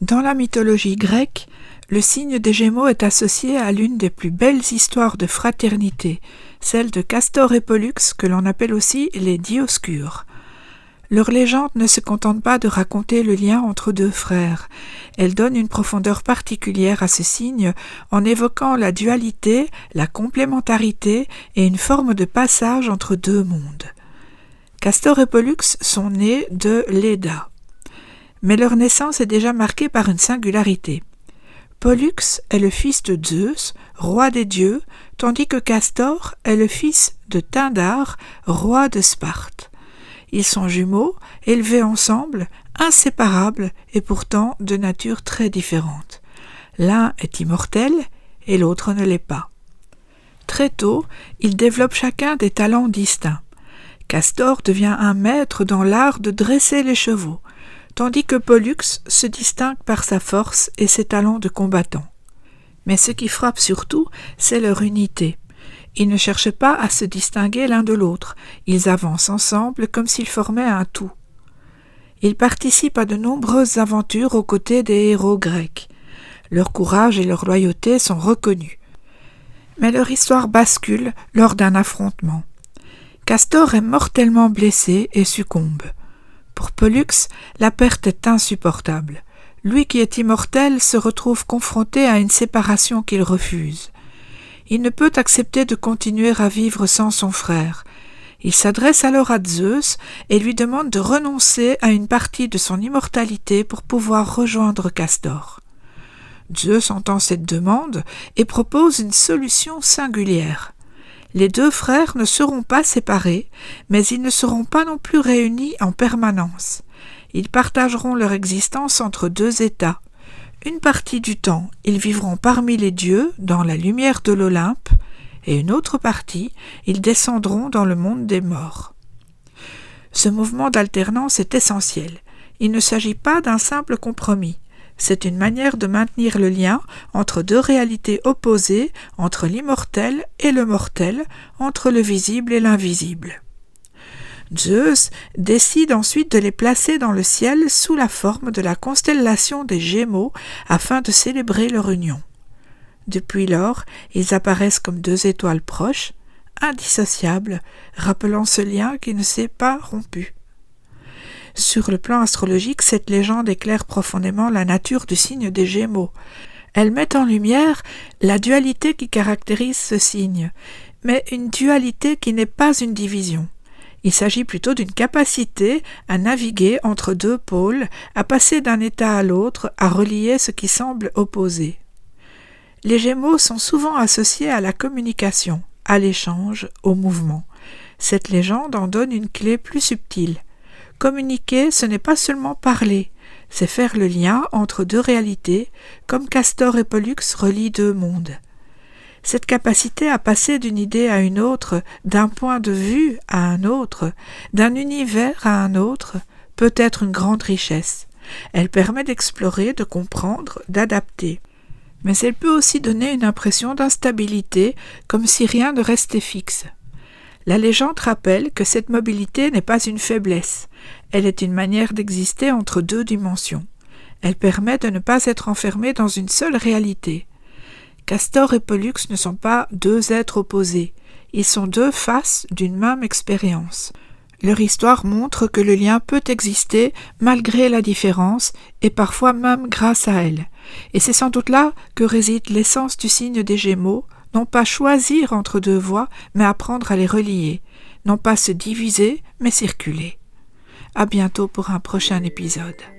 Dans la mythologie grecque, le signe des Gémeaux est associé à l'une des plus belles histoires de fraternité, celle de Castor et Pollux, que l'on appelle aussi les Dioscures. Leur légende ne se contente pas de raconter le lien entre deux frères. Elle donne une profondeur particulière à ce signe en évoquant la dualité, la complémentarité et une forme de passage entre deux mondes. Castor et Pollux sont nés de Léda. Mais leur naissance est déjà marquée par une singularité. Pollux est le fils de Zeus, roi des dieux, tandis que Castor est le fils de Pindare, roi de Sparte. Ils sont jumeaux, élevés ensemble, inséparables et pourtant de nature très différente. L'un est immortel et l'autre ne l'est pas. Très tôt, ils développent chacun des talents distincts. Castor devient un maître dans l'art de dresser les chevaux, tandis que Pollux se distingue par sa force et ses talents de combattant. Mais ce qui frappe surtout, c'est leur unité. Ils ne cherchent pas à se distinguer l'un de l'autre, ils avancent ensemble comme s'ils formaient un tout. Ils participent à de nombreuses aventures aux côtés des héros grecs. Leur courage et leur loyauté sont reconnus. Mais leur histoire bascule lors d'un affrontement. Castor est mortellement blessé et succombe. Pour Pollux, la perte est insupportable. Lui qui est immortel se retrouve confronté à une séparation qu'il refuse. Il ne peut accepter de continuer à vivre sans son frère. Il s'adresse alors à Zeus et lui demande de renoncer à une partie de son immortalité pour pouvoir rejoindre Castor. Zeus entend cette demande et propose une solution singulière. Les deux frères ne seront pas séparés, mais ils ne seront pas non plus réunis en permanence. Ils partageront leur existence entre deux états. Une partie du temps, ils vivront parmi les dieux, dans la lumière de l'Olympe, et une autre partie, ils descendront dans le monde des morts. Ce mouvement d'alternance est essentiel. Il ne s'agit pas d'un simple compromis. C'est une manière de maintenir le lien entre deux réalités opposées, entre l'immortel et le mortel, entre le visible et l'invisible. Zeus décide ensuite de les placer dans le ciel sous la forme de la constellation des Gémeaux afin de célébrer leur union. Depuis lors, ils apparaissent comme deux étoiles proches, indissociables, rappelant ce lien qui ne s'est pas rompu. Sur le plan astrologique, cette légende éclaire profondément la nature du signe des Gémeaux. Elle met en lumière la dualité qui caractérise ce signe, mais une dualité qui n'est pas une division. Il s'agit plutôt d'une capacité à naviguer entre deux pôles, à passer d'un état à l'autre, à relier ce qui semble opposé. Les Gémeaux sont souvent associés à la communication, à l'échange, au mouvement. Cette légende en donne une clé plus subtile. Communiquer, ce n'est pas seulement parler, c'est faire le lien entre deux réalités, comme Castor et Pollux relient deux mondes. Cette capacité à passer d'une idée à une autre, d'un point de vue à un autre, d'un univers à un autre, peut être une grande richesse. Elle permet d'explorer, de comprendre, d'adapter. Mais elle peut aussi donner une impression d'instabilité, comme si rien ne restait fixe. La légende rappelle que cette mobilité n'est pas une faiblesse, elle est une manière d'exister entre deux dimensions. Elle permet de ne pas être enfermé dans une seule réalité. Castor et Pollux ne sont pas deux êtres opposés, ils sont deux faces d'une même expérience. Leur histoire montre que le lien peut exister malgré la différence et parfois même grâce à elle. Et c'est sans doute là que réside l'essence du signe des Gémeaux, non pas choisir entre deux voies, mais apprendre à les relier, non pas se diviser, mais circuler. À bientôt pour un prochain épisode.